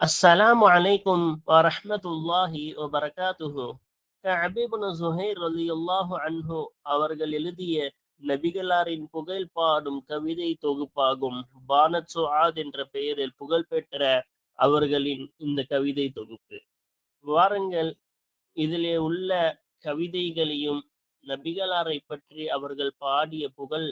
அஸ்ஸலாமு அலைக்கும் வரஹ்மத்துல்லாஹி வபரகாத்துஹு. கஅப் இப்னு ஸுஹைர் ரலியல்லாஹு அன்ஹு அவர்கள் எழுதிய நபிகளாரின் புகழ் பாடும் கவிதை தொகுப்பாகும். பானத் சுஆத் என்ற பெயரில் புகழ்பெற்ற அவர்களின் இந்த கவிதை தொகுப்பு. வாருங்கள், இதிலே உள்ள கவிதைகளையும் நபிகளாரைப் பற்றி அவர்கள் பாடிய புகழ்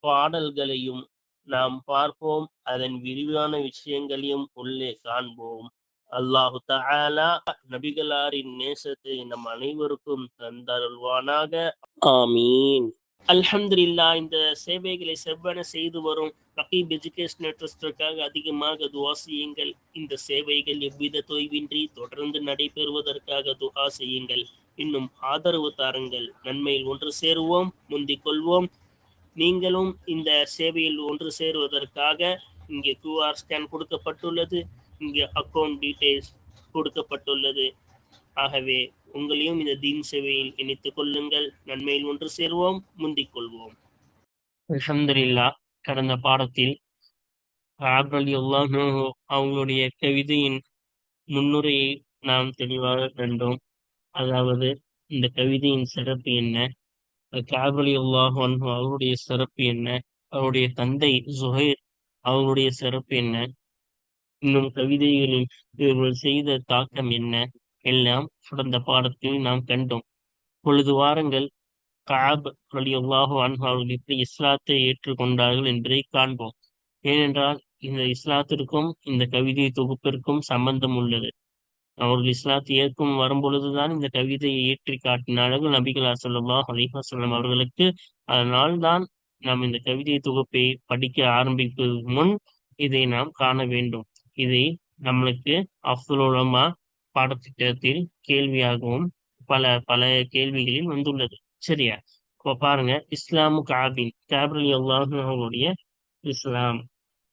பாடல்களையும் நாம் பார்ப்போம். அதன் விரிவான விஷயங்களையும் உள்ளே காண்போம். அல்லாஹு தஆலா நபிகளாரின் நேசத்தை நம் அனைவருக்கும் தந்தருள்வானாக. ஆமீன். அல்ஹம்துலில்லாஹ். இந்த சேவைகளை செவ்வன செய்து வரும் ரகீப் எஜுகேஷனல் ட்ரஸ்டிற்காக அதிகமாக துஆ செய்யுங்கள். இந்த சேவைகள் எவ்வித தொய்வின்றி தொடர்ந்து நடைபெறுவதற்காக துஆ செய்யுங்கள். இன்னும் ஆதரவு தாருங்கள். நன்மையில் ஒன்று சேருவோம், முந்திக் கொள்வோம். நீங்களும் இந்த சேவையில் ஒன்று சேருவதற்காக இங்கே QR ஸ்கேன் கொடுக்கப்பட்டுள்ளது. இங்கே அக்கவுண்ட் டீடைல்ஸ் கொடுக்கப்பட்டுள்ளது. ஆகவே உங்களையும் இந்த தீன் சேவையில் இணைத்துக் கொள்ளுங்கள். நன்மையில் ஒன்று சேருவோம், முந்திக் கொள்வோம். அல்ஹம்துலில்லாஹ். கடந்த பாடத்தில் கஅப் ரலியல்லாஹு அன்ஹு அவங்களுடைய கவிதையின் முன்னுரையை நாம் தெளிவாக கண்டோம். அதாவது இந்த கவிதையின் சிறப்பு என்ன, கஅப் ரலியல்லாஹு அன்ஹு அவருடைய சிறப்பு என்ன, அவருடைய தந்தை ஸுஹைர் அவருடைய சிறப்பு என்ன, இன்னும் கவிதைகளில் இவர்கள் செய்த தாக்கம் என்ன, எல்லாம் கடந்த பாடத்தில் நாம் கண்டோம். பொழுது வாருங்கள், கஅப் ரலியல்லாஹு அன்ஹு அவர்கள் எப்படி இஸ்லாத்தை ஏற்றுக்கொண்டார்கள் என்பதை காண்போம். ஏனென்றால் இந்த இஸ்லாத்திற்கும் இந்த கவிதை தொகுப்பிற்கும் சம்பந்தம் உள்ளது. அவர்கள் இஸ்லாத்தை ஏற்கும் வரும்பொழுதுதான் இந்த கவிதையை ஏற்றி காட்டினார்கள் நபிகளார் ஸல்லல்லாஹு அலைஹி வஸல்லம் அவர்களுக்கு. அதனால்தான் நாம் இந்த கவிதை தொகுப்பை படிக்க ஆரம்பிப்பதற்கு முன் இதை நாம் காண வேண்டும். இதை நம்மளுக்கு அஃதுல் உலமா பாடத்திட்டத்தில் கேள்வியாகவும் பல பல கேள்விகளில் வந்துள்ளது. சரியா? இப்போ பாருங்க, இஸ்லாமு கஅபின், கஅப் ரலியல்லாஹு அன்ஹு அவர்களுடைய இஸ்லாம்.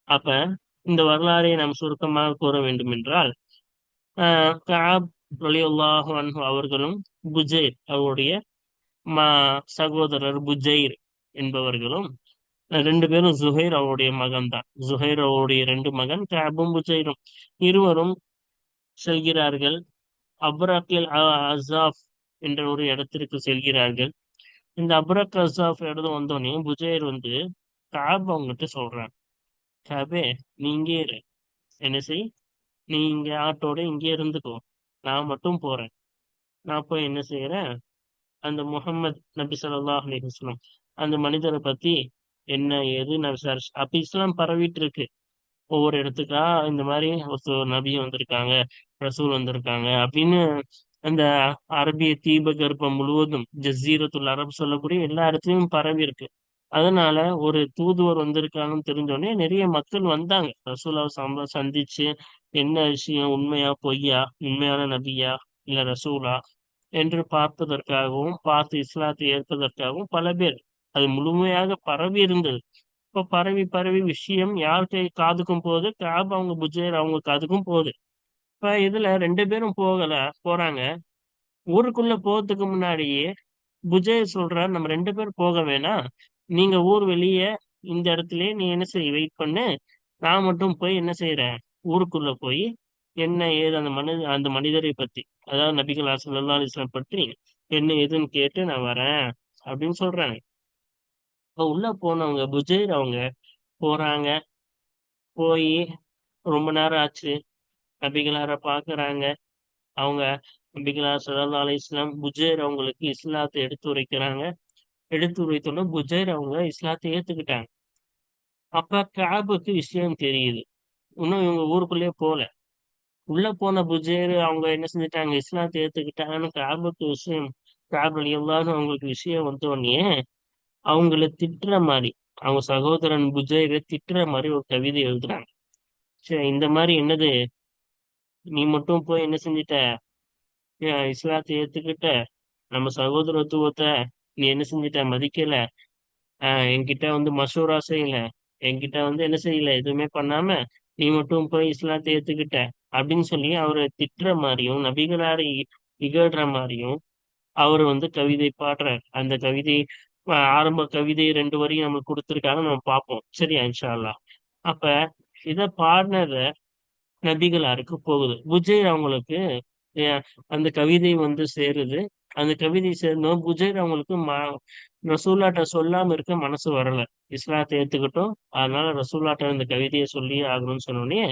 அப்ப இந்த வரலாறை நாம் சுருக்கமாக கூற வேண்டும் என்றால், கஅப் ரலியல்லாஹு அன்ஹு அவர்களும் புஜைர் அவருடைய சகோதரர் புஜைர் என்பவர்களும், ரெண்டு பேரும் ஸுஹைர் அவருடைய மகன் தான். ஸுஹைர் அவருடைய ரெண்டு மகன் கஅபும் புஜைரும். இருவரும் செல்கிறார்கள். அப்ரக்கில் அஸாஃப் என்ற ஒரு இடத்திற்கு செல்கிறார்கள். இந்த அப்ரக் அஸாஃப் இடம் வந்தோடனே புஜைர் வந்து கஅப் அவங்ககிட்ட சொல்றான், கஅபே, நீ இங்கே இரு, என்ன செய், நீ இங்க ஆட்டோட இங்கே இருந்துக்கோ, நான் மட்டும் போறேன். நான் போய் என்ன செய்யறேன், அந்த முஹம்மது நபி ஸல்லல்லாஹு அலைஹி வஸல்லம் அந்த மனிதரை பத்தி என்ன ஏது நான் விசாரிச்சு. அப்ப இஸ்லாம் பரவிட்டு இருக்கு. ஒவ்வொரு இடத்துக்கா இந்த மாதிரி ஒரு நபி வந்திருக்காங்க, ரசூல் வந்திருக்காங்க அப்படின்னு அந்த அரபிய தீபகற்பம் முழுவதும், ஜசீரத்துல் அரப் சொல்லக்கூடிய எல்லா இடத்துலயும் பரவி இருக்கு. அதனால ஒரு தூதுவர் வந்திருக்காங்கன்னு தெரிஞ்சோடனே நிறைய மக்கள் வந்தாங்க. ரசூலாவை சந்திச்சு என்ன விஷயம், உண்மையா பொய்யா, உண்மையான நபியா இல்ல ரசூலா என்று பார்ப்பதற்காகவும் பார்த்து இஸ்லாத்தை ஏற்பதற்காகவும் பல பேர், அது முழுமையாக பரவி இருந்தது. இப்ப பரவி பரவி விஷயம் யாருக்கு காதுக்கும் போகுது, கஅப் அவங்க புஜைர் அவங்க காதுக்கும் போகுது. இப்ப இதுல ரெண்டு பேரும் போறாங்க. ஊருக்குள்ள போறதுக்கு முன்னாடியே புஜைர் சொல்றார், நம்ம ரெண்டு பேரும் போக வேணாம், நீங்க ஊர் வெளியே இந்த இடத்துலயே நீ என்ன செய்ய, வெயிட் பண்ணு, நான் மட்டும் போய் என்ன செய்யறேன், ஊருக்குள்ள போய் என்ன ஏது அந்த மனிதரை பத்தி, அதாவது நபிகள் ஸல்லல்லாஹு அலைஹி வஸல்லம் பற்றி என்ன ஏதுன்னு கேட்டு நான் வரேன் அப்படின்னு சொல்றாங்க. இப்ப உள்ள போனவங்க புஜைர் அவங்க போறாங்க. போய் ரொம்ப நேரம் ஆச்சு. நபிகளார பாக்குறாங்க. அவங்க நபிகளார் ஸல்லல்லாஹு அலைஹி வஸல்லம் புஜைர் அவங்களுக்கு இஸ்லாத்தை எடுத்துரைக்கிறாங்க. எடுத்து உரைத்தோன்னா புஜைர் அவங்க இஸ்லாத்தை ஏத்துக்கிட்டாங்க. அப்ப கஅபுக்கு விஷயம் தெரியுது. இன்னும் இவங்க ஊருக்குள்ளேயே போல. உள்ள போன புஜைர் அவங்க என்ன செஞ்சுட்டாங்க, இஸ்லாத்தை ஏத்துக்கிட்டாங்கன்னு கஅபுக்கு விஷயம், கஅப் ரலியல்லாஹு அன்ஹு அவங்களுக்கு விஷயம் வந்த உடனே அவங்கள திட்டுற மாதிரி, அவங்க சகோதரன் புஜைரை திட்டுற மாதிரி ஒரு கவிதை எழுதுறாங்க. சரி, இந்த மாதிரி என்னது, நீ மட்டும் போய் என்ன செஞ்சிட்ட, இஸ்லாத்தை ஏத்துக்கிட்ட, நம்ம சகோதரத்துவத்தை நீ என்ன செஞ்சிட்ட, மதிக்கல, என்கிட்ட வந்து மசூரா செய்யல, என்கிட்ட வந்து என்ன செய்யல, எதுவுமே பண்ணாம நீ மட்டும் போய் இஸ்லாத்தை ஏத்துக்கிட்ட அப்படின்னு சொல்லி அவரை திட்டுற மாதிரியும் நபிகளாரை இகழ்ற மாதிரியும் அவர் வந்து கவிதை பாடுறார். அந்த கவிதை ஆரம்ப கவிதை 2 வரியும் நம்மளுக்கு கொடுத்துருக்காங்க, நம்ம பார்ப்போம். சரியா? இன்ஷா அல்லாஹ். அப்ப இத பாடினத நபிகளாருக்கு போகுது. புஜைர் அவங்களுக்கு அந்த கவிதை சேருது. அந்த கவிதை சேர்ந்தோம் புஜைர் அவங்களுக்கு ரசூல்லாட்ட சொல்லாம இருக்க மனசு வரல. இஸ்லாத்தை ஏத்துக்கிட்டோம். அதனால ரசூல்லாட்ட இந்த கவிதையை சொல்லியே ஆகணும்னு சொன்னோடனே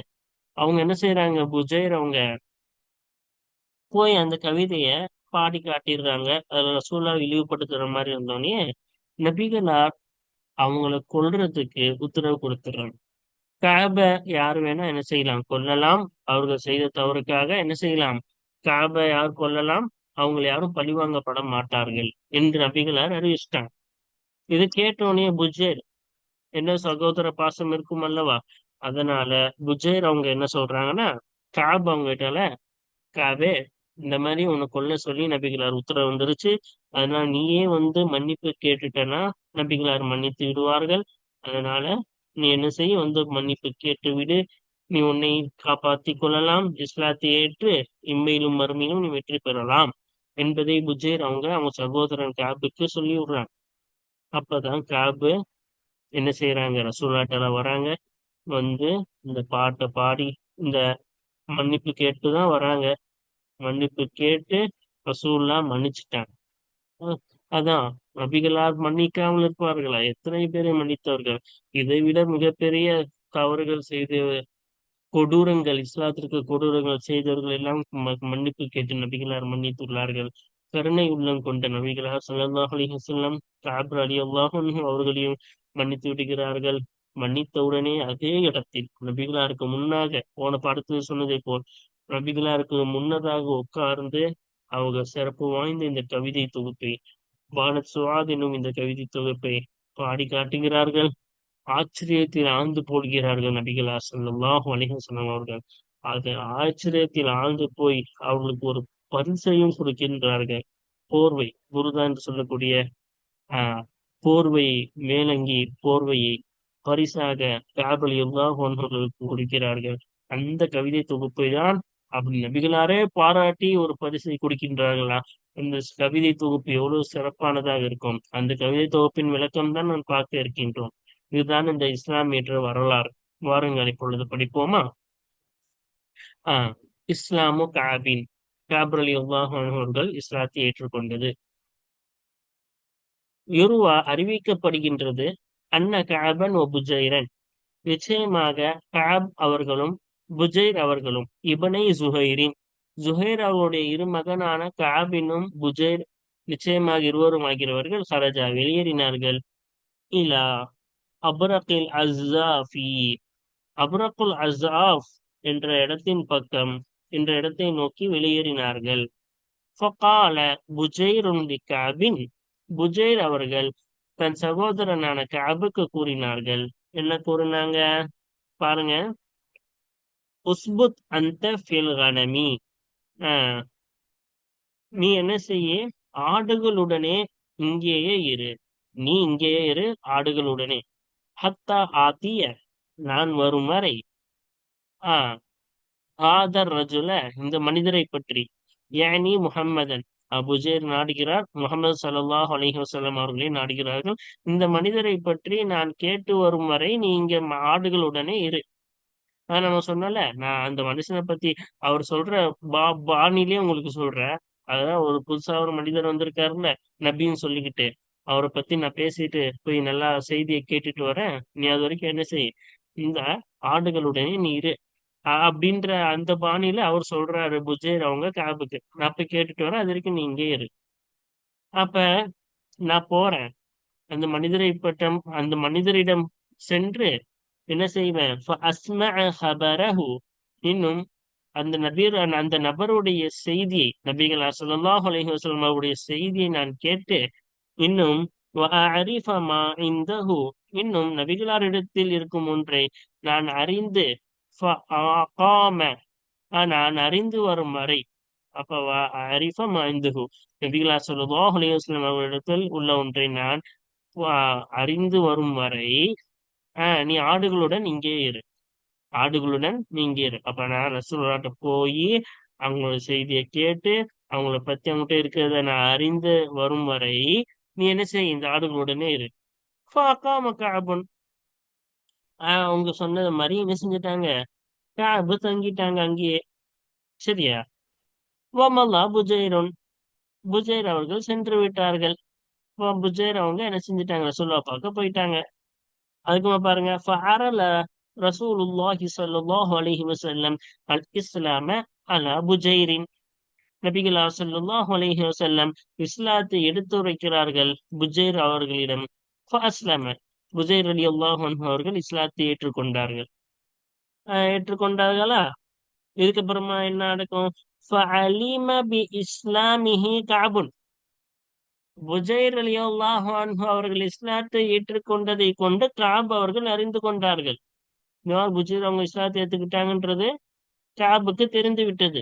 அவங்க என்ன செய்யறாங்க, புஜைர் அவங்க போய் அந்த கவிதைய பாடி காட்டிடுறாங்க. அதுல ரசூல்லா இழிவுபடுத்துற மாதிரி இருந்தோடனே நபிகளார் அவங்கள கொல்றதுக்கு உத்தரவு கொடுத்துடுறாங்க. காப யார் வேணா என்ன செய்யலாம், கொல்லலாம். அவர்கள் செய்த தவறுக்காக என்ன செய்யலாம், காப யார் கொல்லலாம், அவங்களை யாரும் பழிவாங்கப்பட மாட்டார்கள் என்று நபிகளார் அறிவிச்சிட்டாங்க. இதை கேட்டோடனே புஜேர், என்ன சகோதர பாசம் இருக்கும் அல்லவா, அதனால புஜேர் அவங்க என்ன சொல்றாங்கன்னா, காப் அவங்க கிட்டால, காபே இந்த மாதிரி உன்னை கொல்ல சொல்லி நபிகளார் உத்தரவு வந்துருச்சு. அதனால நீயே மன்னிப்பு கேட்டுட்டனா நபிகளார் மன்னித்து விடுவார்கள். அதனால நீ என்ன செய்ய, மன்னிப்பு கேட்டு விடு. நீ உன்னை காப்பாற்றிக் கொள்ளலாம். இஸ்லாத்தை ஏற்று இம்மையிலும் மறுமையிலும் நீ வெற்றி பெறலாம் என்பதை புஜைர் அவங்க சகோதரன் காபுக்கு சொல்லி விடுறாங்க. அப்பதான் காபு என்ன செய்யறாங்க, ரசூலாட்டால வராங்க. வந்து இந்த பாட்டை பாடி இந்த மன்னிப்பு கேட்டுதான் வராங்க. மன்னிப்பு கேட்டு ரசூல்லா மன்னிச்சுட்டாங்க. அஹ் அதான், நபிகளார் மன்னிக்காமல் இருப்பார்களா? எத்தனை பேரை மன்னித்தவர்கள். இதை விட மிகப்பெரிய தவறுகள் செய்து கொடூரங்கள், இஸ்லாத்திற்கு கொடூரங்கள் செய்தவர்கள் எல்லாம் மன்னிப்பு கேட்டு நபிகளார் மன்னித்துள்ளார்கள். கருணை உள்ளம் கொண்ட நபிகளார் ஸல்லல்லாஹு அலைஹி வஸல்லம் கஅப் ரலியல்லாஹு அன்ஹு அவர்களையும் மன்னித்து விடுகிறார்கள். மன்னித்தவுடனே அதே இடத்தில் நபிகளாருக்கு முன்னாக, போன பாடத்தில் சொன்னதை போல் நபிகளாருக்கு முன்னதாக உட்கார்ந்து அவங்க சிறப்பு வாய்ந்த இந்த கவிதை தொகுப்பை, பானத் சுஆத் என்னும் இந்த கவிதை தொகுப்பை பாடி காட்டுகிறார்கள். ஆச்சரியத்தில் ஆழ்ந்து போடுகிறார்கள் நபிகளார் ஸல்லல்லாஹு அலைஹி வஸல்லம் அவர்கள். அது ஆச்சரியத்தில் ஆழ்ந்து போய் அவர்களுக்கு ஒரு பரிசையும் கொடுக்கின்றார்கள். போர்வை, புருதா என்று சொல்லக்கூடிய ஆஹ் போர்வை, மேலங்கி போர்வையை பரிசாக கஅப் ரலியல்லாஹு அன்ஹு அவர்களுக்கு கொடுக்கிறார்கள். அந்த கவிதை தொகுப்பை தான் அப்படி நபிகளாரே பாராட்டி ஒரு பரிசை கொடுக்கின்றார்களா? இந்த கவிதை தொகுப்பு எவ்வளவு சிறப்பானதாக இருக்கும். அந்த கவிதை தொகுப்பின் விளக்கம் தான் நான் பார்க்க இருக்கின்றோம். இதுதான் இந்த இஸ்லாம் என்ற வரலாறு. வாருங்கள் இப்பொழுது படிப்போமா? ஆஹ் இஸ்லாமு காபின், கஅப் ரலியல்லாஹு அன்ஹு அவர்கள் இஸ்லாத்தை ஏற்றுக்கொண்டது. யுருவா அறிவிக்கப்படுகின்றது, அன்ன கஅபன் வ புஜைரன், நிச்சயமாக கஅப் அவர்களும் புஜைர் அவர்களும், இபனை ஜுஹைரின், ஜுஹைர் அவருடைய இரு மகனான கஅபினும் புஜைர் நிச்சயமாக இருவரும் ஆகிறவர்கள், ஹரஜா வெளியேறினார்கள், இலா அப்ரகில் அஸ்ஸாஃபி, அப்ரகுல் அஸ்ஸாஃப் என்ற இடத்தின் பக்கம், என்ற இடத்தை நோக்கி வெளியேறினார்கள். ஃபகால புஜைருன் லிகஅபின், புஜைர் அவர்கள் தன் சகோதரனான கஅபுக்கு கூறினார்கள். என்ன கூறினாங்க பாருங்க. உஸ்புத் அந்த ஃபில் கனமி, ஆஹ் நீ என்ன செய்ய, ஆடுகளுடனே இங்கேயே இரு. நீ இங்கேயே இரு ஆடுகளுடனே. ஹத்தா ஆத்திய, நான் வரும் வரை. ஆஹ் ஆதர் ரஜுல, இந்த மனிதரை பற்றி, யானி முஹம்மதன், அபுஜேர் நாடுகிறார், முகமது ஸல்லல்லாஹு அலைஹி வஸல்லம் அவர்களே நாடுகிறார்கள். இந்த மனிதரை பற்றி நான் கேட்டு வரும் வரை நீ இங்க ஆடுகளுடனே இரு. நம்ம சொன்னல, நான் அந்த மனுஷனை பத்தி அவர் சொல்ற பாணிலே உங்களுக்கு சொல்றேன். அதான், ஒரு புதுசா ஒரு மனிதர் வந்திருக்காருல்ல, நபின்னு சொல்லிக்கிட்டு, அவரை பத்தி நான் பேசிட்டு போய் நல்லா செய்தியை கேட்டுட்டு வரேன். நீ அது வரைக்கும் என்ன செய், இந்த ஆடுகளுடனே நீ இரு. அப்படின்ற அந்த பாணியில அவர் சொல்றாரு புஜேர் அவங்க காபுக்கு, நான் போய் கேட்டுட்டு வரேன், அது வரைக்கும் நீ இங்கே இரு. அப்ப நான் போறேன். அந்த மனிதரை பட்டம், அந்த மனிதரிடம் சென்று என்ன செய்வேன், فَأَسْمَعَ خَبَرَهُ, இன்னும் அந்த நபருடைய செய்தியை, நபிகள் ஸல்லல்லாஹு அலைஹி வஸல்லம் அவருடைய செய்தியை நான் கேட்டு, இன்னும் وَأَعْرِفَ مَا عِنْدَهُ, இன்னும் நபிகளாரிடத்தில் இருக்கும் ஒன்றை நான் அறிந்து, فَأَقَامَ, நான் அறிந்து வரும் வரை. அப்ப அரிஃப மாய்ந்துகு, நபிகளார் ஸல்லல்லாஹு அலைஹி வஸல்லம் அவரிடத்தில் உள்ள ஒன்றை நான் அறிந்து வரும் வரை நீ ஆடுகளுடன் இங்கே இரு. ஆடுகளுடன் நீ இங்கே இரு. அப்ப நான் ரசூலுல்லாஹ்ட்ட போய் அவங்களோட செய்தியை கேட்டு, அவங்கள பத்தி அவங்ககிட்ட இருக்கிறத நான் அறிந்து வரும் வரை நீ என்ன செய், இந்த ஆடுகளுடனே இரு. ஃபஅகாம கஅபுன், அவங்க சொன்னது மாதிரி என்ன செஞ்சுட்டாங்க, காபு தங்கிட்டாங்க அங்கேயே. சரியா? வமல்லா புஜைருன், புஜைர் அவர்கள் சென்று விட்டார்கள். புஜைர் அவங்க என்ன செஞ்சுட்டாங்க, ரசூலுல்லாஹ் பார்க்க போயிட்டாங்க. அதுக்குமா பாருங்க, ஃபஅரல ரசூலுல்லாஹி ஸல்லல்லாஹு அலைஹி வஸல்லம் அல் இஸ்லாம அலா புஜைரின். நபிகளார் ஸல்லல்லாஹு அலைஹி வஸல்லம் இஸ்லாத்தை எடுத்துரைக்கிறார்கள் புஜைர் அவர்களிடம். ஃபஅஸ்லம, புஜைர் ரலியல்லாஹு அன்ஹு அவர்கள் இஸ்லாத்தை ஏற்றுக்கொண்டார்கள். ஏற்றுக்கொண்டார்களா? இதுக்கப்புறமா என்ன நடக்கும்? ஃபஅலிம பி இஸ்லாமிஹி கஅபுன், புஜைர் ரலியல்லாஹு அன்ஹு அவர்கள் இஸ்லாத்தை ஏற்றுக்கொண்டதை கொண்டு கஅப் அவர்கள் அறிந்து கொண்டார்கள். புஜைர் அவங்க இஸ்லாத்தை ஏத்துக்கிட்டாங்கன்றது கஅபுக்கு தெரிந்து விட்டது.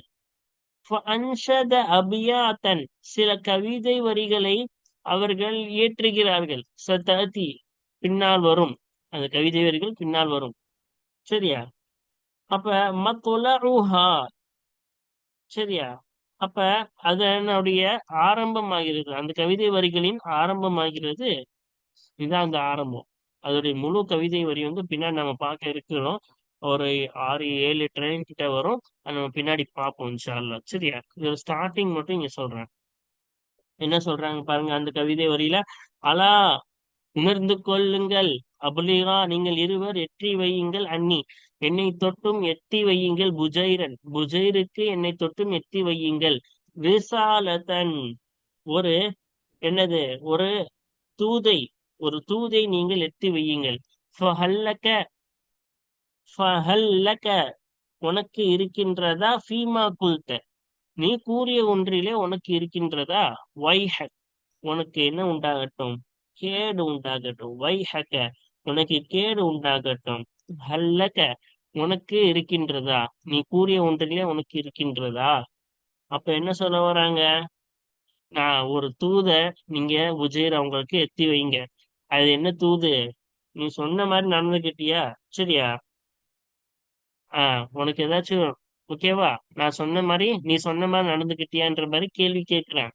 ஃபஅன்ஷத அபியாத்தன், சில கவிதை வரிகளை அவர்கள் இயற்றுகிறார்கள். சதஅதி, பின்னால் வரும். அந்த கவிதை வரிகள் பின்னால் வரும். சரியா? அப்ப மத்லஉஹா, சரியா? அப்ப அதனுடைய ஆரம்பமாகிறது, அந்த கவிதை வரிகளின் ஆரம்பமாகிறது. இதுதான் அந்த ஆரம்பம். அதோடைய முழு கவிதை வரி வந்து பின்னாடி நம்ம பார்க்க இருக்கிறோம். ஒரு 6 7 ட்ரெயின் கிட்ட வரும். அது நம்ம பின்னாடி பார்ப்போம் இன்ஷா அல்லாஹ். சரியா? இது ஸ்டார்டிங் மட்டும் இங்க சொல்றேன். என்ன சொல்றாங்க பாருங்க அந்த கவிதை வரியில. அலா, உணர்ந்து கொள்ளுங்கள். அபுலிகா, நீங்கள் இருவர் எட்டி வையுங்கள். அன்னி, என்னை தொட்டும் எட்டி வையுங்கள். புஜைரன், புஜைருக்கு என்னை தொட்டும் எட்டி வையுங்கள். ரிசாலதன், ஒரு என்னது, ஒரு தூதை, ஒரு தூதை நீங்கள் எட்டி வையுங்கள். ஃபஹல்லக, ஃபஹல்லக, உனக்கு இருக்கின்றதா? ஃபீமா குல்த, நீ கூறிய ஒன்றிலே உனக்கு இருக்கின்றதா? வைஹக், உனக்கு என்ன உண்டாகட்டும்? கேடு உண்டாகட்டும். வைஹக, உனக்கு கேடு உண்டாகட்டும். ஹல்லக, உனக்கு இருக்கின்றதா? நீ கூறிய ஒன்றிலே உனக்கு இருக்கின்றதா? அப்ப என்ன சொல்ல வராங்க? நான் ஒரு தூத, நீங்க உஜைர் அவங்களுக்கு எத்தி வைங்க. அது என்ன தூது? நீ சொன்ன மாதிரி நடந்துகிட்டியா? சரியா? உனக்கு ஏதாச்சும் ஓகேவா? நான் சொன்ன மாதிரி நீ சொன்ன மாதிரி நடந்துகிட்டியான்ற மாதிரி கேள்வி கேட்கிறேன்.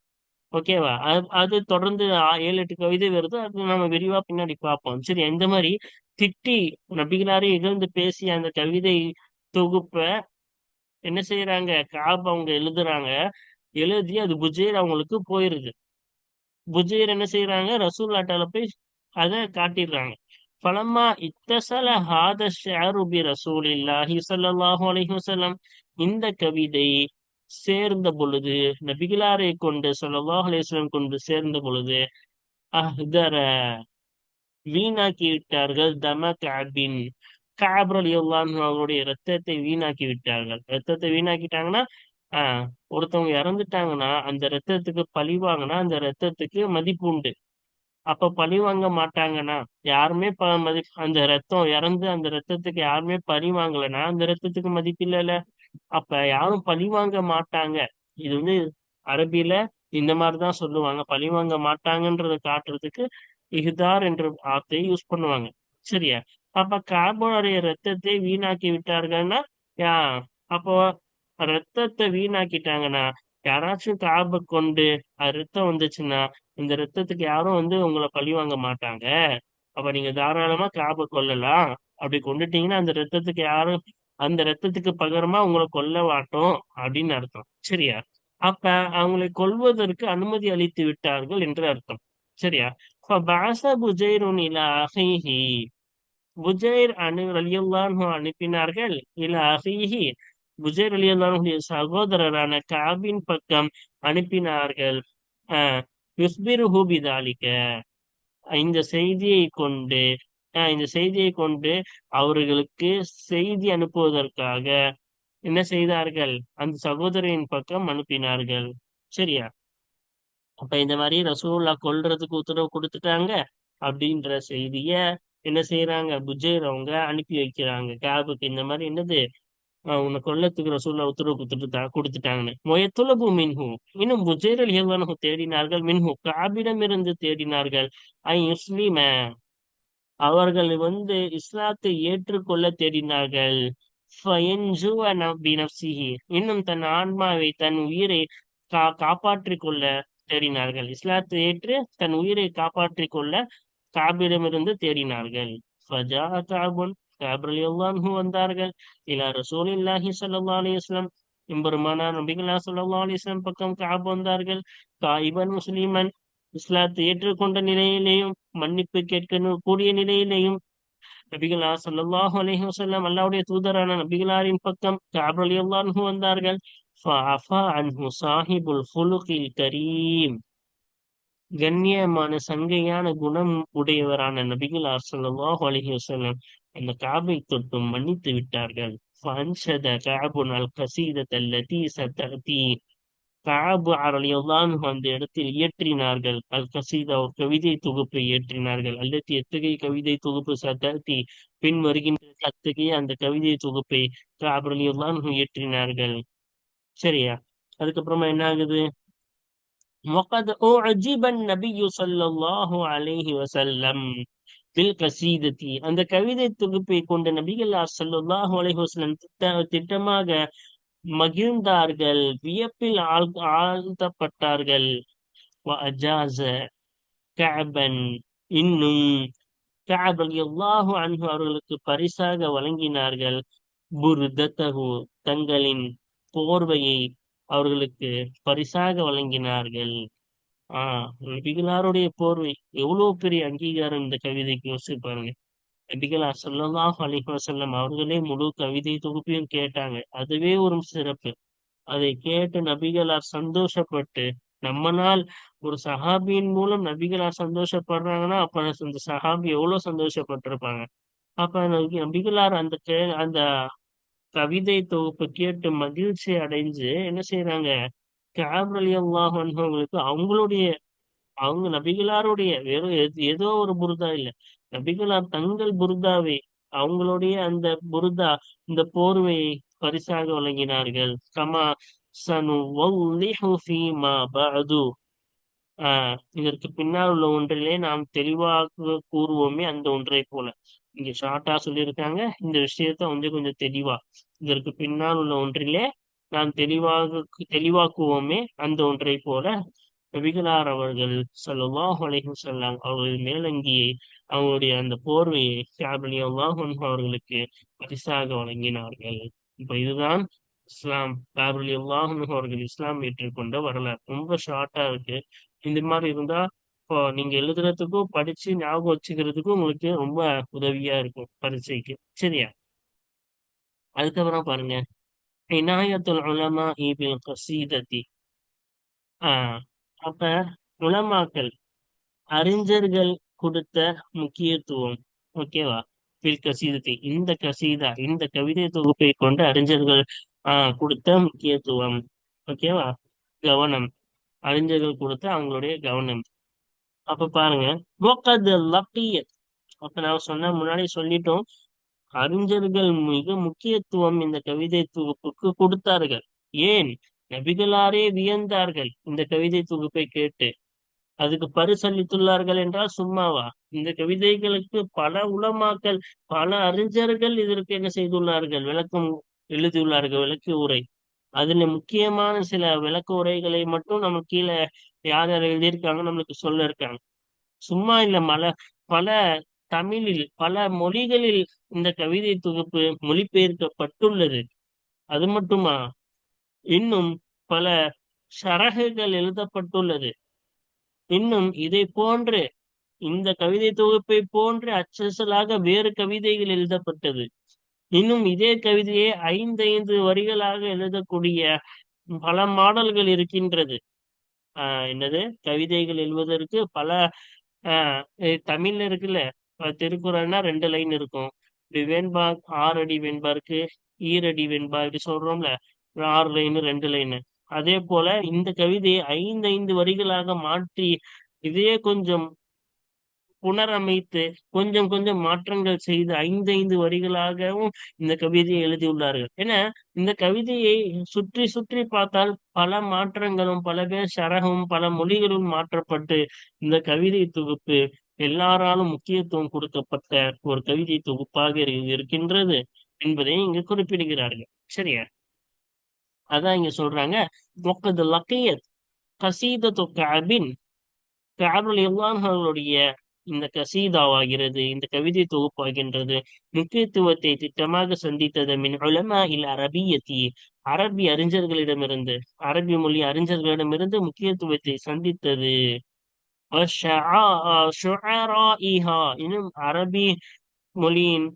ஓகேவா? அது தொடர்ந்து 7 8 கவிதை வருது. அது நம்ம விரிவா பின்னாடி பார்ப்போம். சரி, இந்த மாதிரி திட்டி நபிகளாரே இகழ்ந்து பேசிய அந்த கவிதை தொகுப்ப என்ன செய்யறாங்க, காப் அவங்க எழுதுறாங்க. எழுதி அது புஜைர் அவங்களுக்கு போயிருது. புஜைர் என்ன செய்யறாங்க, ரசூல்லாட்டால போய் அதை காட்டிடுறாங்க. பலம்மா இத்தசல ஹாத ஷஅரு பி ரசூலில்லாஹி ஸல்லல்லாஹு அலைஹி வஸல்லம், இந்த கவிதை சேர்ந்த பொழுது, நபிகளாரை கொண்டு ஸல்லல்லாஹு அலைஹி வஸல்லம் கொண்டு சேர்ந்த பொழுது, அஹ்தர, வீணாக்கி விட்டார்கள். தம கஅபின், கஅப் ரலியல்லாஹு அன்ஹு அவருடைய ரத்தத்தை வீணாக்கி விட்டார்கள். ரத்தத்தை வீணாக்கிட்டாங்கன்னா, ஒருத்தவங்க இறந்துட்டாங்கன்னா அந்த ரத்தத்துக்கு பழி வாங்கினா அந்த ரத்தத்துக்கு மதிப்பு உண்டு. அப்ப பழி வாங்க மாட்டாங்கன்னா, யாருமே அந்த ரத்தம் இறந்து அந்த ரத்தத்துக்கு யாருமே பழி வாங்கலைன்னா அந்த ரத்தத்துக்கு மதிப்பு இல்லைல்ல. அப்ப யாரும் பழி வாங்க மாட்டாங்க. இது வந்து அரபியில இந்த மாதிரிதான் சொல்லுவாங்க. பழி வாங்க மாட்டாங்கன்றத காட்டுறதுக்கு இஹ்தார் என்ற வார்த்தையை யூஸ் பண்ணுவாங்க. சரியா? அப்ப காபோடைய ரத்தத்தை வீணாக்கி விட்டார்கள்னா, யா அப்போ ரத்தத்தை வீணாக்கிட்டாங்கன்னா, யாராச்சும் காபை கொண்டு அது ரத்தம் வந்துச்சுன்னா இந்த ரத்தத்துக்கு யாரும் வந்து உங்களை பழி வாங்க மாட்டாங்க. அப்ப நீங்க தாராளமா காபை கொல்லலாம். அப்படி கொண்டுட்டீங்கன்னா அந்த ரத்தத்துக்கு யாரும், அந்த ரத்தத்துக்கு பகரமா உங்களை கொல்ல மாட்டோம் அப்படின்னு அர்த்தம். சரியா? அப்ப அவங்களை கொல்வதற்கு அனுமதி அளித்து விட்டார்கள் என்று அர்த்தம். சரியா? فبعث بجير إلى أخيه, புஜைர் ரலியல்லாஹு அன்ஹு அனுப்பினார்கள். இலா அஹீஹி, புஜைர் ரலியல்லாஹு அன்ஹுடைய சகோதரரான காபின் பக்கம் அனுப்பினார்கள். ஆஹ் யுஸ்பிருஹு பிதாலிக, இந்த செய்தியை கொண்டு, இந்த செய்தியை கொண்டு அவர்களுக்கு செய்தி அனுப்புவதற்காக என்ன செய்தார்கள், அந்த சகோதரின் பக்கம் அனுப்பினார்கள். சரியா? அப்ப இந்த மாதிரி ரசூலுல்லாஹ் கொல்றதுக்கு உத்தரவு கொடுத்துட்டாங்க அப்படின்ற செய்திய என்ன செய்யறாங்க, புஜைர் அவங்க அனுப்பி வைக்கிறாங்க காபுக்கு. இந்த மாதிரி என்னது, உன்னை கொல்லத்துக்கு ரசூலுல்லாஹ் உத்தரவு கொடுத்துட்டாங்கன்னு. மொயத்துலபு மின்ஹு, இன்னும் புஜைர் ரலியல்லாஹு அன்ஹு தேடினார்கள். மின்ஹு, காபிடம் இருந்து தேடினார்கள். ஐ முஸ்லிம, அவர்கள் வந்து இஸ்லாத்தை ஏற்றுக்கொள்ள தேடினார்கள். ஃபயன்ஜுவ பினஃப்ஸிஹி, இன்னும் தன் ஆன்மாவை, தன் உயிரை காப்பாற்றிக் கொள்ள தேடினார்கள். இஸ்லாத்தை ஏற்று தன் உயிரை காப்பாற்றிக் கொள்ள காபிடமிருந்து தேடினார்கள். ஃபஜா காபுன், கஅப் ரலியல்லாஹு அன்ஹு வந்தார்கள். இலா ரசூலில்லாஹி ஸல்லல்லாஹு அலைஹி வஸல்லம், எம்பெருமானார் நபிகளார் ஸல்லல்லாஹு அலைஹி வஸல்லம் பக்கம் கஅப் வந்தார்கள். தாயிபன் முஸ்லிமன், இஸ்லாத்தை ஏற்றுக்கொண்ட நிலையிலேயும் மன்னிப்பு கேட்க கூடிய நிலையிலேயும் நபிகளார் ஸல்லல்லாஹு அலைஹி வஸல்லம் அல்லாஹ்வுடைய தூதரான நபிகளாரின் பக்கம் கஅப் ரலியல்லாஹு அன்ஹு வந்தார்கள். ஃபஅஃபா அன்ஹு ஸாஹிபுல் குலுகில் கரீம், கண்ணியமான சங்கையான குணம் உடையவரான நபிகளார் ஸல்லல்லாஹு அலைஹி வஸல்லம் அந்த கஅபை தொட்டு மன்னித்து விட்டார்கள். ஃபஅன்ஷத கஅபுன் அல் கஸீதத்த அல்லதி சதஅதி, கஅப் ரலியல்லாஹு அன்ஹு அந்த இடத்தில் இயற்றினார்கள். அல் கஸீதா, ஒரு கவிதை தொகுப்பை இயற்றினார்கள். அல்லத்தி, எத்தகைய கவிதை தொகுப்பு, சதஅதி பின் வருகின்றது, அத்தகைய அந்த கவிதை தொகுப்பை கஅப் ரலியல்லாஹு அன்ஹு இயற்றினார்கள். சரியா? அதுக்கப்புறமா என்ன ஆகுது? وقد أعجب النبي صلى الله عليه وسلم بالقصيدة, அந்த கவிதை தொகுப்பை கொண்ட நபிகளார் ஸல்லல்லாஹு அலைஹி வஸல்லம் திட்டமாக மகிழ்ந்தார்கள், வியப்பில் ஆழ்த்தப்பட்டார்கள். وأجاز كعبا, இன்னும் கஅப் ரலியல்லாஹு அன்ஹு அவர்களுக்கு பரிசாக வழங்கினார்கள். புர்தத்தஹு, தங்களின் போர்வையை அவர்களுக்கு பரிசாக வழங்கினார்கள். நபிகளாருடைய போர்வை எவ்வளவு பெரிய அங்கீகாரம் இந்த கவிதைக்கு, யோசிச்சு பாருங்க. நபிகளார் ஸல்லல்லாஹு அலைஹி வஸல்லம் அவர்களே முழு கவிதை தொகுப்பையும் கேட்டாங்க. அதுவே ஒரு சிறப்பு. அதை கேட்டு நபிகளார் சந்தோஷப்பட்டு, நம்மனால் ஒரு சஹாபியின் மூலம் நபிகளார் சந்தோஷப்படுறாங்கன்னா அப்ப அந்த சஹாபி எவ்வளவு சந்தோஷப்பட்டிருப்பாங்க. அப்ப நபிகளார் அந்த கவிதை தொகுப்பை கேட்டு மகிழ்ச்சி அடைஞ்சு என்ன செய்யறாங்க, கஅப் ரலியல்லாஹு அன்ஹு அவங்களுக்கு அவங்க நபிகளாருடைய வெறும் ஏதோ ஒரு புர்தா இல்ல, நபிகளார் தங்கள் புர்தாவை, அவங்களுடைய அந்த புர்தா, இந்த போர்வையை பரிசாக வழங்கினார்கள். கமா சனுவல்லிஹு ஃபீமா பஅது, இதற்கு பின்னால் உள்ள ஒன்றிலே நாம் தெளிவாக கூறுவோமே அந்த ஒன்றை போல. இங்க ஷார்ட்டா சொல்லியிருக்காங்க, இந்த விஷயத்த கொஞ்சம் தெளிவா, இதற்கு பின்னால் உள்ள ஒன்றிலே நாம் தெளிவாக்குவோமே அந்த ஒன்றை போல நபிகளார் அவர்கள் ஸல்லல்லாஹு அலைஹி வஸல்லம் அவர்கள் மேலங்கியை, அவங்களுடைய அந்த போர்வையை கஅப் ரலியல்லாஹு அன்ஹு அவர்களுக்கு பரிசாக வழங்கினார்கள். இப்ப இதுதான் இஸ்லாம். கஅப் ரலியல்லாஹு அன்ஹு அவர்கள் இஸ்லாம் ஏற்றுக்கொண்ட வரலாறு. ரொம்ப ஷார்ட்டா இருக்கு. இந்த மாதிரி இருந்தா இப்போ நீங்க எழுதுறதுக்கும் படிச்சு ஞாபகம் வச்சுக்கிறதுக்கும் உங்களுக்கு ரொம்ப உதவியா இருக்கும் பரீட்சைக்கு. சரியா? அதுக்கப்புறம் பாருங்க, இனாயத்துல் உலமாஇ பில் கஸீதத்தி. ஆஹ் அப்ப உலமாக்கள், அறிஞர்கள் கொடுத்த முக்கியத்துவம். ஓகேவா? பில் கசீதத்தை, இந்த கசீதா, இந்த கவிதை தொகுப்பை கொண்டு அறிஞர்கள் கொடுத்த முக்கியத்துவம். ஓகேவா? கவனம், அறிஞர்கள் கொடுத்த அவங்களுடைய கவனம். அப்ப பாருங்க, அப்ப நான் முன்னாடி சொல்லிட்டோம், அறிஞர்கள் மிக முக்கியத்துவம் இந்த கவிதை தொகுப்புக்கு கொடுத்தார்கள். ஏன்? நபிகளாரே வியந்தார்கள் இந்த கவிதை தொகுப்பை கேட்டு. அதுக்கு பரிசளித்துள்ளார்கள் என்றால் சும்மாவா? இந்த கவிதைகளுக்கு பல உலமாக்கள், பல அறிஞர்கள் இதற்கு என்ன செய்துள்ளார்கள், விளக்கம் எழுதியுள்ளார்கள், விளக்க உரை. அதுல முக்கியமான சில விளக்க உரைகளை மட்டும் நம்ம கீழே யார் யார் எழுதியிருக்காங்க நம்மளுக்கு சொல்ல இருக்காங்க. சும்மா இல்ல, பல தமிழில், பல மொழிகளில் இந்த கவிதை தொகுப்பு மொழிபெயர்க்கப்பட்டுள்ளது. அது மட்டுமா, இன்னும் பல ஷரகுகள் எழுதப்பட்டுள்ளது. இன்னும் இதை போன்று, இந்த கவிதை தொகுப்பை போன்று அச்சலாக வேறு கவிதைகள் எழுதப்பட்டது. இன்னும் இதே கவிதையை 5 வரிகளாக எழுதக்கூடிய பல மாடல்கள் இருக்கின்றது. என்னது, கவிதைகள் எழுவதற்கு பல தமிழ்ல இருக்குல்ல, திருக்குறள்னா 2 லைன் இருக்கும். இப்படி வெண்பா 6 அடி வெண்பா இருக்கு, ஈரடி வெண்பா இப்படி சொல்றோம்ல, 6 லைன் 2 லைன். அதே போல இந்த கவிதையை 5 வரிகளாக மாற்றி, இதையே கொஞ்சம் புனரமைத்து, கொஞ்சம் கொஞ்சம் மாற்றங்கள் செய்து 5 வரிகளாகவும் இந்த கவிதையை எழுதியுள்ளார்கள். ஏன்னா இந்த கவிதையை சுற்றி சுற்றி பார்த்தால் பல மாற்றங்களும், பல பேர் சரகமும், பல மொழிகளும் மாற்றப்பட்டு இந்த கவிதை தொகுப்பு எல்லாராலும் முக்கியத்துவம் கொடுக்கப்பட்ட ஒரு கவிதை தொகுப்பாக இருக்கின்றது என்பதை இங்கு குறிப்பிடுகிறார்கள். சரியா? அதான் இங்க சொல்றாங்க, கசீதத்து கஅபின், கஅப் ரலியல்லாஹு அவர்களுடைய இந்த கசீதாவாகிறது, இந்த கவிதை தொகுப்பாகின்றது முக்கியத்துவத்தை திட்டமாக சந்தித்தது மின் உலமா இல் அரபியத்தி, அரபி அறிஞர்களிடமிருந்து, அரபி மொழி அறிஞர்களிடமிருந்து முக்கியத்துவத்தை சந்தித்தது. ஷுஅராஇஹா, இன்னும் அரபி மொழியின்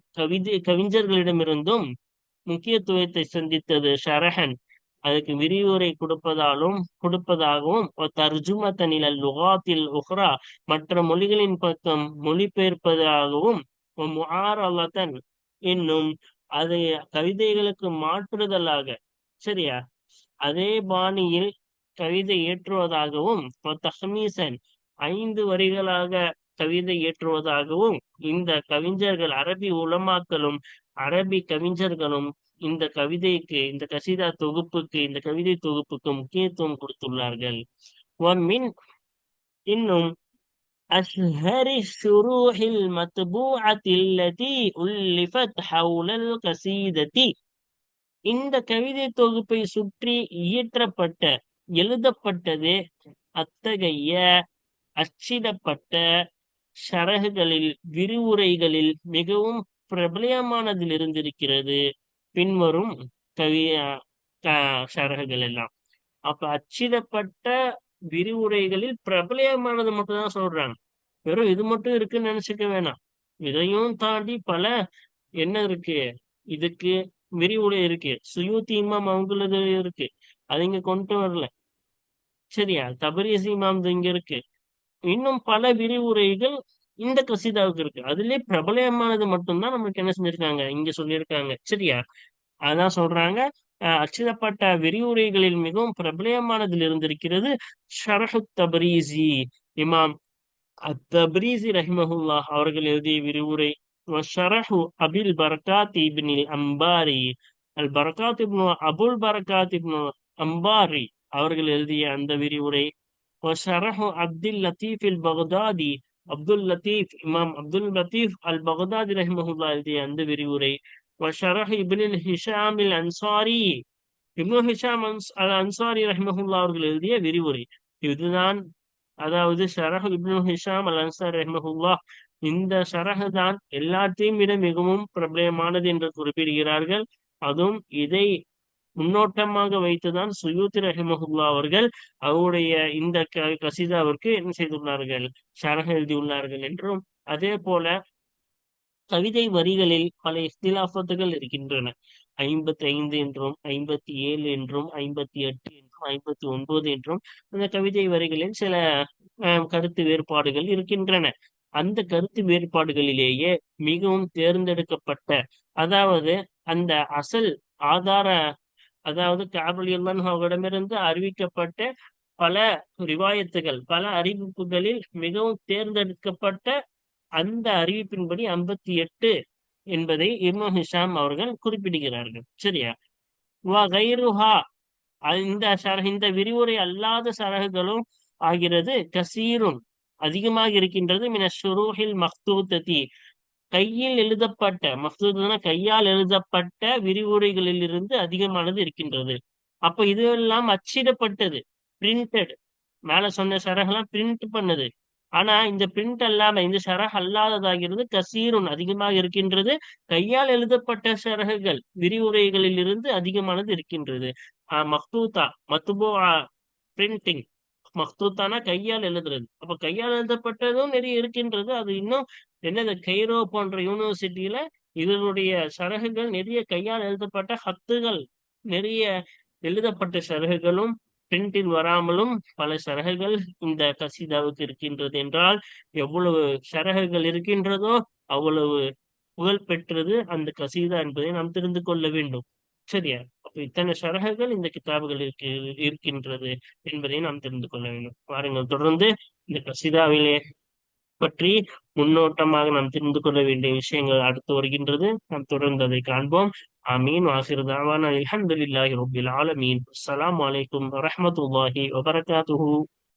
கவிஞர்களிடமிருந்தும் முக்கியத்துவத்தை சந்தித்தது. ஷரஹன், அதுக்கு விரிவுரை கொடுப்பதாகவும் தர்ஜுமத்தன் இலல் லுகாத்தில் உஹ்ரா, மற்ற மொழிகளின் பக்கம் மொழிபெயர்ப்பதாகவும் முஆரலத்தன், என்னும் அதை கவிதைகளுக்கு மாற்றுதலாக, சரியா, அதே பாணியில் கவிதை ஏற்றுவதாகவும் தஹ்மீசன், 5 வரிகளாக கவிதை ஏற்றுவதாகவும் இந்த கவிஞர்கள், அரபி உலமாக்களும் அரபி கவிஞர்களும் இந்த கவிதைக்கு, இந்த கசீதா தொகுப்புக்கு, இந்த கவிதை தொகுப்புக்கு முக்கியத்துவம் கொடுத்துள்ளார்கள். மின், இன்னும் أشهر الشروح المطبوعة التي ألفت حول القصيدة، இந்த கவிதை தொகுப்பை சுற்றி இயற்றப்பட்ட, எழுதப்பட்டது அத்தகைய அச்சிடப்பட்ட ஷரகுகளில், விரிவுரைகளில் மிகவும் பிரபலியமானதில் இருந்திருக்கிறது பின்வரும் கவி ஷரகுகள் எல்லாம். அப்ப அச்சிடப்பட்ட விரிவுரைகளில் பிரபலியமானது மட்டும் தான் சொல்றாங்க. வெறும் இது மட்டும் இருக்குன்னு நினைச்சுக்க வேணாம். இதையும் தாண்டி பல என்ன இருக்கு, இதுக்கு விரிவுரை இருக்கு. சுயூத்தி இமாம் அவங்களது இருக்கு, அது இங்க கொண்டு வரல. சரியா, தபரீசி இமாம் இங்க இருக்கு. இன்னும் பல விரிவுரைகள் இந்த கசீதாவுக்கு இருக்கு. அதுலயே பிரபலமானது மட்டும்தான் நம்மளுக்கு என்ன செஞ்சிருக்காங்க, இங்க சொல்லியிருக்காங்க. சரியா, அதான் சொல்றாங்க, அச்சிடப்பட்ட விரிவுரைகளில் மிகவும் பிரபலமானதில் இருந்திருக்கிறது ஷரஹு தபரீசி, இமாம் அத்தபரீசி ரஹிமஹுல்லாஹ் அவர்கள் எழுதிய விரிவுரை. ஷரஹு அபில் பரகாத் இப்னில் அம்பாரி, அல் பரகாத் இப்னு அபுல் பரகாத் இப்னு அம்பாரி அவர்கள் எழுதிய அந்த விரிவுரை. ஷரஹு அப்துல் லத்தீப் இல் பக்தாதி, அப்துல் லத்தீப், இமாம் அப்துல் லத்தீப் அல் பக்தாதி ரஹிமஹுல்லா எழுதிய அந்த விரிவுரை. ஷரஹ் இப்னில் ஹிஷாம் இல் அன்சாரி, இப்னு ஹிஷாம் அல் அன்சாரி ரஹிமஹுல்லா அவர்கள் எழுதிய விரிவுரை. இதுதான், அதாவது ஷரஹ் இப்னு ஹிஷாம் அல் அன்சாரி ரஹிமஹுல்லா, இந்த ஷரஹ் தான் எல்லாத்தையும் விட மிகவும் பிரபலமானது என்று குறிப்பிடுகிறார்கள். அதுவும் இதை முன்னோட்டமாக வைத்துதான் சுயூத்தி ரஹிமஹுல்லா அவர்கள் அவருடைய இந்த கசீதாவிற்கு என்ன செய்துள்ளார்கள், ஷரஹ் எழுதியுள்ளார்கள் என்றும், அதே போல கவிதை வரிகளில் பல இஃப்திலாஃபத்துகள் இருக்கின்றன. 55 என்றும், 57 என்றும், 58 என்றும், 59 என்றும் அந்த கவிதை வரிகளில் சில கருத்து வேறுபாடுகள் இருக்கின்றன. அந்த கருத்து வேறுபாடுகளிலேயே மிகவும் தேர்ந்தெடுக்கப்பட்ட, அதாவது அந்த அசல் ஆதார, அதாவது காபலியுல்லான் அவரிடமிருந்து அறிவிக்கப்பட்ட பல ரிவாயத்துகள், பல அறிவிப்புகளில் மிகவும் தேர்ந்தெடுக்கப்பட்ட அந்த அறிவிப்பின்படி 58 என்பதை இப்னு ஹிஷாம் அவர்கள் குறிப்பிடுகிறார்கள். சரியா, கைருஹா, இந்த விரிவுரை அல்லாத சரகுகளும் ஆகிறது கசீரும், அதிகமாக இருக்கின்றது. மின ஷுரூஹில் மக்தூததி, கையில் எழுதப்பட்ட, மக்தூதுனா கையால் எழுதப்பட்ட விரிவுரைகளில் இருந்து அதிகமானது இருக்கின்றது. அப்ப இதெல்லாம் அச்சிடப்பட்டது, பிரிண்டட். மேல சொன்ன சரகெல்லாம் பிரிண்ட் பண்ணது. ஆனா இந்த பிரிண்ட் அல்லாம, இந்த ஷரஹ் அல்லாததாகிறது கசீருன், அதிகமாக இருக்கின்றது. கையால் எழுதப்பட்ட ஷரகுகள், விரிவுரைகளில் இருந்து அதிகமானது இருக்கின்றது. மக்தூத்தா, மத்துபூஆ, பிரிண்டிங். மக்தூத்தானா கையால் எழுதுறது. அப்ப கையால் எழுதப்பட்டதும் நிறைய இருக்கின்றது. அது இன்னும் என்னது, கெய்ரோ போன்ற யூனிவர்சிட்டியில இதனுடைய சரகுகள் நிறைய, கையால் எழுதப்பட்ட ஹத்துகள் நிறைய, எழுதப்பட்ட சரகுகளும் பிரிண்டில் வராமலும் பல சரகுகள் இந்த கசீதாவுக்கு இருக்கின்றது என்றால், எவ்வளவு சரகுகள் இருக்கின்றதோ அவ்வளவு புகழ் பெற்றது அந்த கசீதா என்பதை நாம் தெரிந்து கொள்ள வேண்டும். சரியா, அப்ப இத்தனை சரகுகள் இந்த கிதாபுகள் இருக்கின்றது என்பதை நாம் தெரிந்து கொள்ள வேண்டும். வாருங்கள், தொடர்ந்து இந்த கசீதாவிலே பற்றி முன்னோட்டமாக நாம் தெரிந்து கொள்ள வேண்டிய விஷயங்கள் அடுத்து வருகின்றது. நாம் தொடர்ந்து அதை காண்போம். ஆமீன். வாஹிர் தாவானா அல்ஹம்துலில்லாஹி ரப்பில் ஆலமீன். அஸ்ஸலாமு அலைக்கும் வரஹ்மத்துல்லாஹி வபரகாத்துஹு.